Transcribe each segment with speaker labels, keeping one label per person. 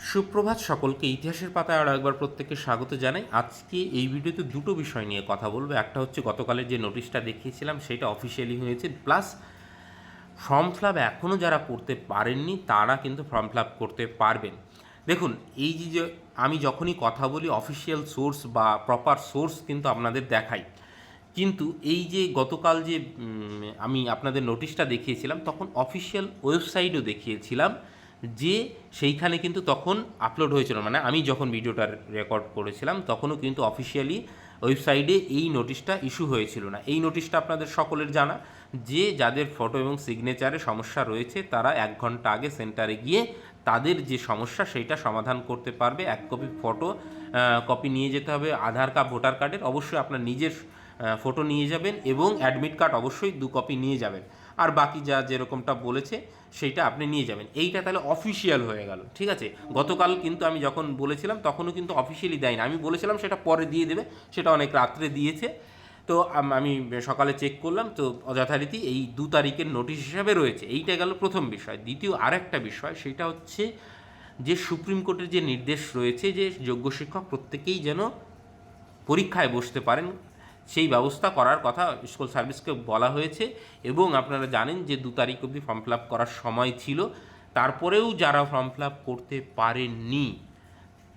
Speaker 1: সুপ্রভাত সকলকে। ইতিহাসের পাতায় আরও একবার প্রত্যেককে স্বাগত জানাই। আজকে এই ভিডিওতে দুটো বিষয় নিয়ে কথা বলবো। একটা হচ্ছে গতকালের যে নোটিশটা দেখিয়েছিলাম সেটা অফিসিয়ালি হয়েছে, প্লাস ফর্ম ফিল আপ এখনও যারা করতে পারেননি তারা কিন্তু ফর্ম ফিল আপ করতে পারবেন। দেখুন, এই যে আমি যখনই কথা বলি অফিসিয়াল সোর্স বা প্রপার সোর্স কিন্তু আপনাদের দেখাই, কিন্তু এই যে গতকাল যে আমি আপনাদের নোটিশটা দেখিয়েছিলাম তখন অফিসিয়াল ওয়েবসাইটও দেখিয়েছিলাম যে সেইখানে কিন্তু তখন আপলোড হয়েছিল, মানে আমি যখন ভিডিওটা রেকর্ড করেছিলাম তখনও কিন্তু অফিসিয়ালি ওয়েবসাইটে এই নোটিশটা ইস্যু হয়েছিল না। এই নোটিশটা আপনাদের সকলের জানা যে যাদের ফটো এবং সিগনেচারে সমস্যা রয়েছে তারা 1 ঘন্টা আগে সেন্টারে গিয়ে তাদের যে সমস্যা সেইটা সমাধান করতে পারবে। 1 কপি ফটো কপি নিয়ে যেতে হবে, আধার কার্ড, ভোটার কার্ডের অবশ্যই আপনার নিজের ফটো নিয়ে যাবেন এবং অ্যাডমিট কার্ড অবশ্যই 2 কপি নিয়ে যাবেন। আর বাকি যা যেরকমটা বলেছে সেইটা আপনি নিয়ে যাবেন। এইটা তাহলে অফিসিয়াল হয়ে গেল, ঠিক আছে। গতকাল কিন্তু আমি যখন বলেছিলাম তখনও কিন্তু অফিসিয়ালি দেয়নি, আমি বলেছিলাম সেটা পরে দিয়ে দেবে, সেটা অনেক রাত্রে দিয়েছে। তো আমি সকালে চেক করলাম, তো যথারীতি এই 2 তারিখের নোটিশ হিসাবে রয়েছে। এইটা গেল প্রথম বিষয়। দ্বিতীয় আরেকটা বিষয়, সেটা হচ্ছে যে সুপ্রিম কোর্টের যে নির্দেশ রয়েছে যে যোগ্য শিক্ষক প্রত্যেকেই যেন পরীক্ষায় বসতে পারেন, সেই ব্যবস্থা করার কথা স্কুল সার্ভিসকে বলা হয়েছে। এবং আপনারা জানেন যে 2 তারিখ অবধি ফর্ম ফিল আপ করার সময় ছিল, তারপরেও যারা ফর্ম ফিল আপ করতে পারেননি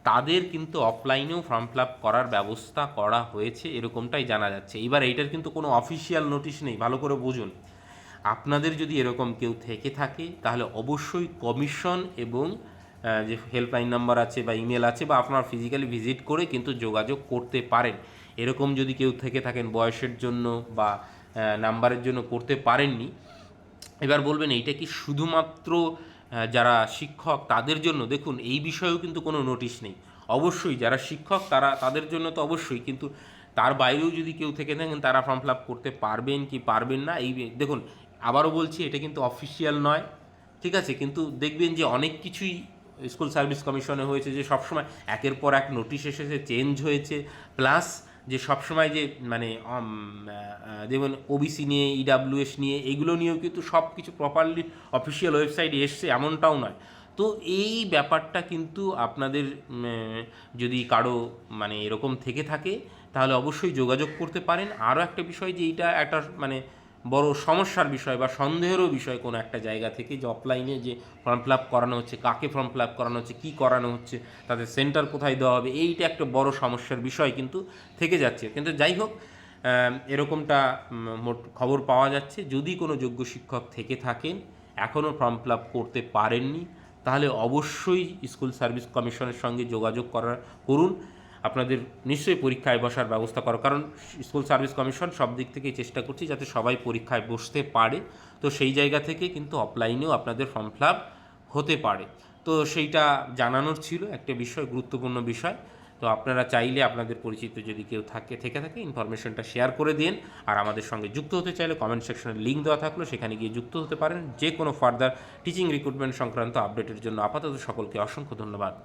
Speaker 1: তাদের কিন্তু অফলাইনেও ফর্ম ফিল আপ করার ব্যবস্থা করা হয়েছে, এরকমটাই জানা যাচ্ছে। এবার এইটার কিন্তু কোনো অফিসিয়াল নোটিশ নেই, ভালো করে বুঝুন। আপনাদের যদি এরকম কেউ থেকে থাকে তাহলে অবশ্যই কমিশন এবং যে হেল্পলাইন নাম্বার আছে বা ইমেল আছে বা আপনারা ফিজিক্যালি ভিজিট করে কিন্তু যোগাযোগ করতে পারেন। এরকম যদি কেউ থেকে থাকেন বয়সের জন্য বা নাম্বারের জন্য করতে পারেননি, এবার বলবেন এইটা কি শুধুমাত্র যারা শিক্ষক তাদের জন্য? দেখুন, এই বিষয়েও কিন্তু কোনো নোটিশ নেই। অবশ্যই যারা শিক্ষক তাদের জন্য তো অবশ্যই, কিন্তু তার বাইরেও যদি কেউ থেকে থাকেন তারা ফর্ম ফিল আপ করতে পারবেন কি পারবেন না। এই দেখুন, আবারও বলছি, এটা কিন্তু অফিসিয়াল নয়, ঠিক আছে। কিন্তু দেখবেন যে অনেক কিছুই স্কুল সার্ভিস কমিশনে হয়েছে যে সবসময় একের পর এক নোটিশ এসেছে, চেঞ্জ হয়েছে, প্লাস যে সবসময় যে মানে যেমন ওবিসি নিয়ে, ইডাব্লিউএস নিয়ে, এগুলো নিয়েও কিন্তু সব কিছু প্রপারলি অফিসিয়াল ওয়েবসাইটে এসছে এমনটাও নয়। তো এই ব্যাপারটা কিন্তু আপনাদের যদি কারো মানে এরকম থেকে থাকে তাহলে অবশ্যই যোগাযোগ করতে পারেন। আরও একটা বিষয় যে এইটা একটা মানে বড় সমস্যার বিষয় বা সন্দেহেরও বিষয় কোনো একটা জায়গা থেকে, যে অফলাইনে যে ফর্ম ফিল আপ করানো হচ্ছে, কাকে ফর্ম ফিল আপ করানো হচ্ছে, কী করানো হচ্ছে, তাদের সেন্টার কোথায় দেওয়া হবে, এইটা একটা বড় সমস্যার বিষয় কিন্তু থেকে যাচ্ছে। কিন্তু যাই হোক, এরকমটা মোট খবর পাওয়া যাচ্ছে। যদি কোনো যোগ্য শিক্ষক থেকে থাকেন এখনও ফর্ম ফিল আপ করতে পারেননি তাহলে অবশ্যই স্কুল সার্ভিস কমিশনের সঙ্গে যোগাযোগ করুন। আপনাদের নিশ্চয়ই পরীক্ষায় বসার ব্যবস্থা করো, কারণ স্কুল সার্ভিস কমিশন সব দিক থেকেই চেষ্টা করছি যাতে সবাই পরীক্ষায় বসতে পারে। তো সেই জায়গা থেকে কিন্তু অফলাইনেও আপনাদের ফর্ম ফিল আপ হতে পারে। তো সেইটা জানানোর ছিল, একটা বিষয়, গুরুত্বপূর্ণ বিষয়। তো আপনারা চাইলে আপনাদের পরিচিত যদি কেউ থেকে থাকে ইনফরমেশনটা শেয়ার করে দিন। আর আমাদের সঙ্গে যুক্ত হতে চাইলে কমেন্ট সেকশনে লিঙ্ক দেওয়া থাকলো, সেখানে গিয়ে যুক্ত হতে পারেন। যে কোনো ফার্দার টিচিং রিক্রুটমেন্ট সংক্রান্ত আপডেটের জন্য আপাতত সকলকে অসংখ্য ধন্যবাদ।